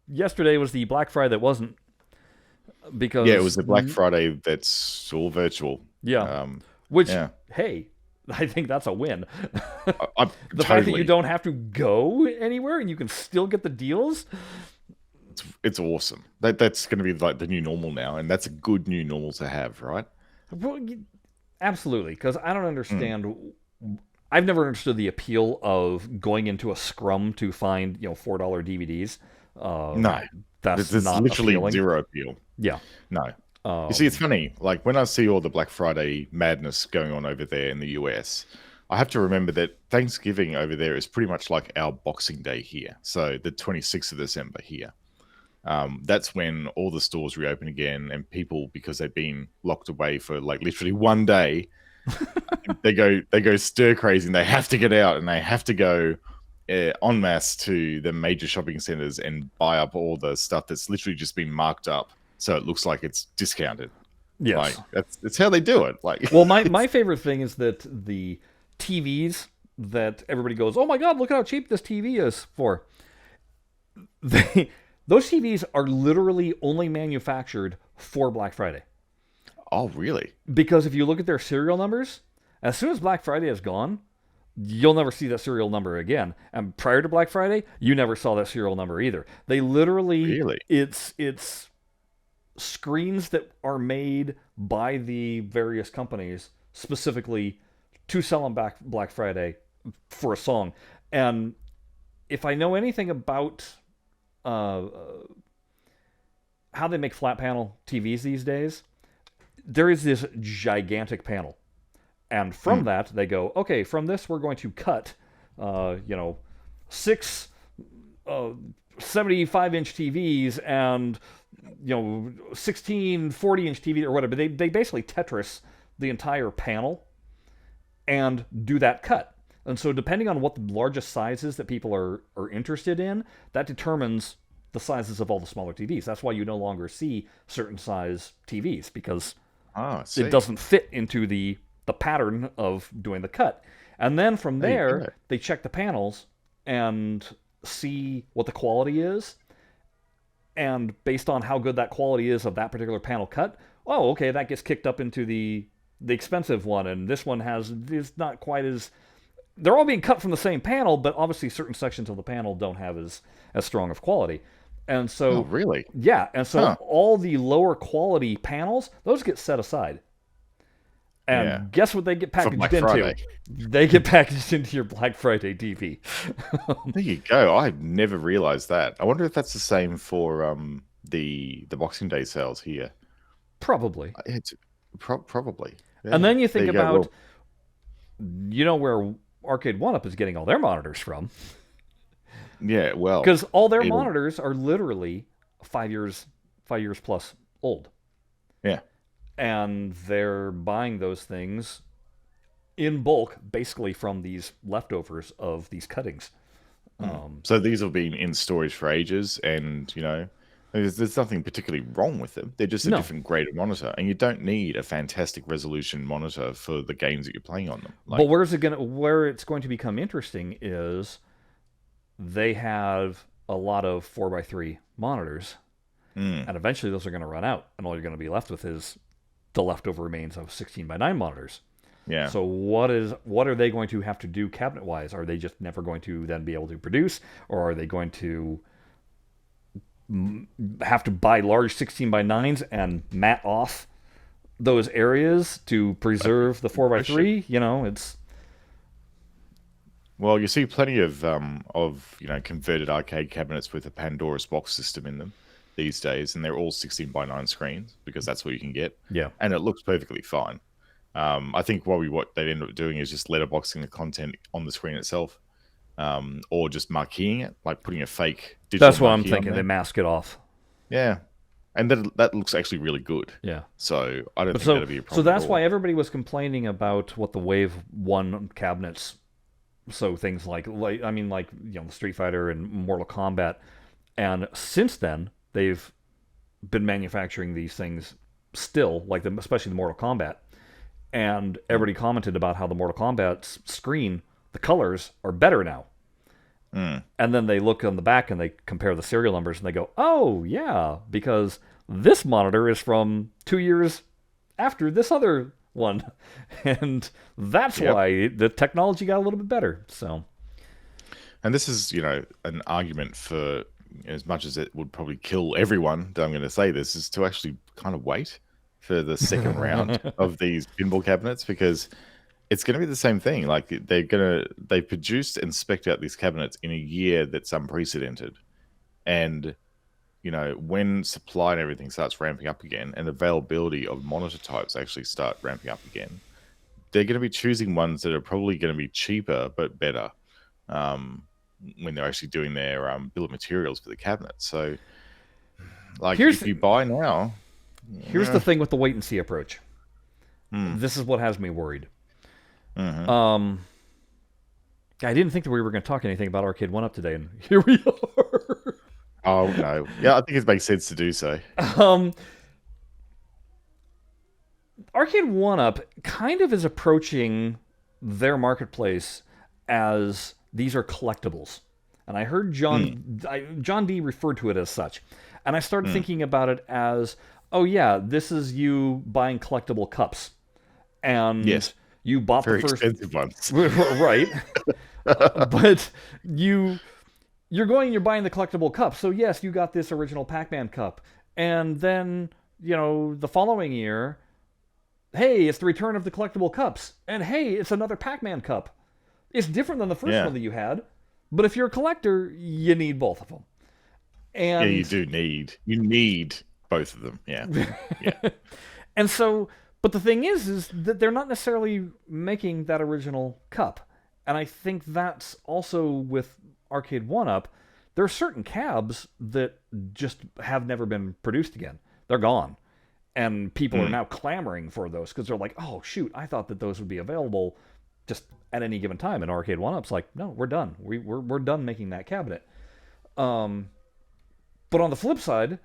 yesterday was the Black Friday that wasn't Yeah, it because was the Black Friday that's all virtual. yeah, Um, which yeah, hey, I think that's a win. I The fact that you totally. don't have to go anywhere and you can still get the deals. It's awesome. That's going to be like the new normal now, and that's a good new normal to have, right? Well, absolutely, because I don't Mm. understand. I've never understood the appeal of going into a scrum to find $4 DVDs. Uh, No, that's there's not literally appealing. zero appeal. Yeah. No. You see, it's Um, funny. Like when I see all the Black Friday madness going on over there in the US, I have to remember that Thanksgiving over there is pretty much like our Boxing Day here. So the 26th of December here. That's when all the stores reopen again, and people, because they've been locked away for like literally one day, they go stir crazy, and they have to get out, and they have to go en masse to the major shopping centers and buy up all the stuff that's literally just been marked up so it looks like it's discounted. Like yes. that's how they do it. Like Well, my, it's my favorite thing is that the TVs that everybody goes, oh my God, look at how cheap this TV is for. They, those TVs are literally only manufactured for Black Friday. oh really? Because if you look at their serial numbers, as soon as Black Friday is gone, you'll never see that serial number again. And prior to Black Friday, you never saw that serial number either. They literally Really? it's screens that are made by the various companies specifically to sell on Black Friday for a song. And if I know anything about uh, how they make flat panel TVs these days, there is this gigantic panel. And from Mm. that, they go, okay, from this, we're going to cut, six uh, 75-inch TVs and 16 40-inch TV or whatever. They basically Tetris the entire panel and do that cut. And so depending on what the largest sizes that people are interested in, that determines the sizes of all the smaller TVs. That's why you no longer see certain size TVs because Ah, I it see. doesn't fit into the pattern of doing the cut. And then from There you there, go. they check the panels and see what the quality is, and based on how good that quality is of that particular panel cut, oh, okay, that gets kicked up into the expensive one, and this one has is not quite as. They're all being cut from the same panel, but obviously certain sections of the panel don't have as strong of quality, and Oh, so really? yeah, and so Huh. all the lower quality panels those get set aside. Yeah. And guess what they get For packaged Black Friday. into? They get packaged into your Black Friday TV. There you go. I never realized that. I wonder if that's the same for the Boxing Day sales here. Probably. It's probably. And Yeah. then you There think you go. about, Well, where Arcade One Up is getting all their monitors from, yeah. Well, because all their it'll. monitors are literally 5 years, 5 years plus old, Yeah. and they're buying those things in bulk, basically from these leftovers of these cuttings. Mm. Um, So these have been in storage for ages, and there's nothing particularly wrong with them. They're just a no, different grade of monitor, and you don't need a fantastic resolution monitor for the games that you're playing on them. but Like, where it's going to become interesting is they have a lot of 4x3 monitors, mm, and eventually those are going to run out, and all you're going to be left with is the leftover remains of 16:9 monitors. yeah, So what are they going to have to do cabinet wise? Are they just never going to then be able to produce, or are they going to have to buy large 16:9s and mat off those areas to that's a preserve the good four by question. three? It's Well, you see plenty of converted arcade cabinets with a Pandora's box system in them these days, and they're all 16:9 screens because that's what you can get, yeah. and it looks perfectly fine. I think what they end up doing is just letterboxing the content on the screen itself, or just marqueing it, like putting a fake digital That's what I'm marquee on thinking. They there. mask it off. Yeah, and that looks actually really good. Yeah. So I don't But think so that'll be a so problem at that's why all. everybody was complaining about what the Wave One cabinets. So things like I mean like Street Fighter and Mortal Kombat, and since then they've been manufacturing these things still, like especially the Mortal Kombat, and Mm. everybody commented about how the Mortal Kombat screen, the colors are better now, Mm. And then they look on the back and they compare the serial numbers and they go, oh, yeah, because this monitor is from 2 years after this other one. And that's Yep. why the technology got a little bit better. So, And this is, an argument for, as much as it would probably kill everyone that I'm going to say this, is to actually kind of wait for the second round of these pinball cabinets, because it's going to be the same thing. Like they produced and spec'd out these cabinets in a year that's unprecedented. And, when supply and everything starts ramping up again and availability of monitor types actually start ramping up again, they're going to be choosing ones that are probably going to be cheaper but better, um, when they're actually doing their bill of materials for the cabinet. So, like, here's if you buy now, here's the thing with the wait and see approach. mm, This is what has me worried. mhm. Um, I didn't think that we were going to talk anything about Arcade One Up today, and here we are. Oh no, yeah, I think it makes sense to do so. um, Arcade One Up kind of is approaching their marketplace as these are collectibles, and I heard Mm, John D referred to it as such, and I started mm. thinking about it as, oh yeah, this is you buying collectible cups, and Yes, you bought the very first expensive ones. right, but you're going, you're buying the collectible cup. So yes, you got this original Pac-Man cup, and then the following year, hey, it's the return of the collectible cups, and hey, it's another Pac-Man cup. It's different than the first Yeah, one that you had, but if you're a collector, you need both of them. yeah, you And do need both of them. Yeah, yeah. and so, but the thing is that they're not necessarily making that original cup, and I think that's also with Arcade One Up. There are certain cabs that just have never been produced again. They're gone, and people are Mm, now clamoring for those because they're like, "Oh shoot, I thought that those would be available just at any given time." And Arcade One Up's like, "No, we're done. We're done making that cabinet." Um, but on the flip side,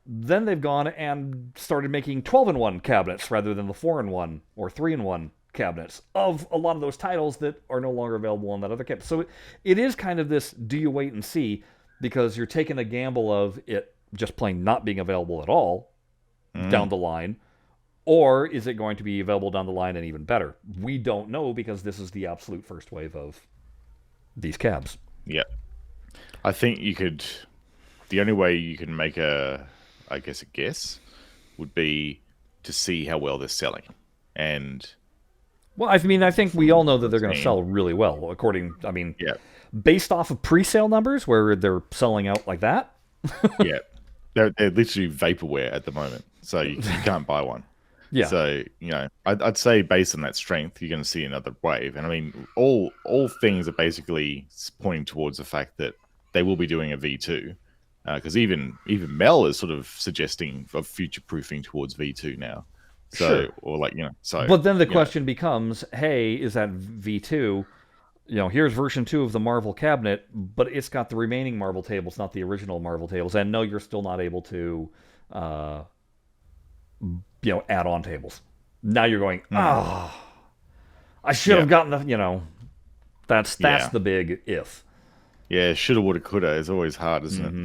then they've gone and started making 12-in-1 cabinets rather than the 4-in-1 or 3-in-1 cabinets of a lot of those titles that are no longer available on that other cabinet. So it is kind of this do you wait and see, because you're taking a gamble of it just plain not being available at all down mm. the line, or is it going to be available down the line and even better? We don't know because this is the absolute first wave of these cabs. Yeah, I think you could. The only way you can make I guess, a guess would be to see how well they're selling, and Well, I mean, I think we all know that they're going to seeing, sell really well, I mean, yeah, based off of pre-sale numbers where they're selling out like that. yeah, they're literally vaporware at the moment, so you can't buy one. Yeah, So I'd say based on that strength, you're going to see another wave. And I mean, all things are basically pointing towards the fact that they will be doing a V2, because even Mel is sort of suggesting of future proofing towards V2 now. So sure. or like so But then the you know question becomes, hey, is that V2? Here's version 2 of the Marvel cabinet, but it's got the remaining Marvel tables, not the original Marvel tables. And no, you're still not able to, uh, add on tables. Now you're going, hmm, I should yeah, have gotten the, that's yeah, the big if. yeah. Shoulda, woulda, coulda is always hard, isn't it?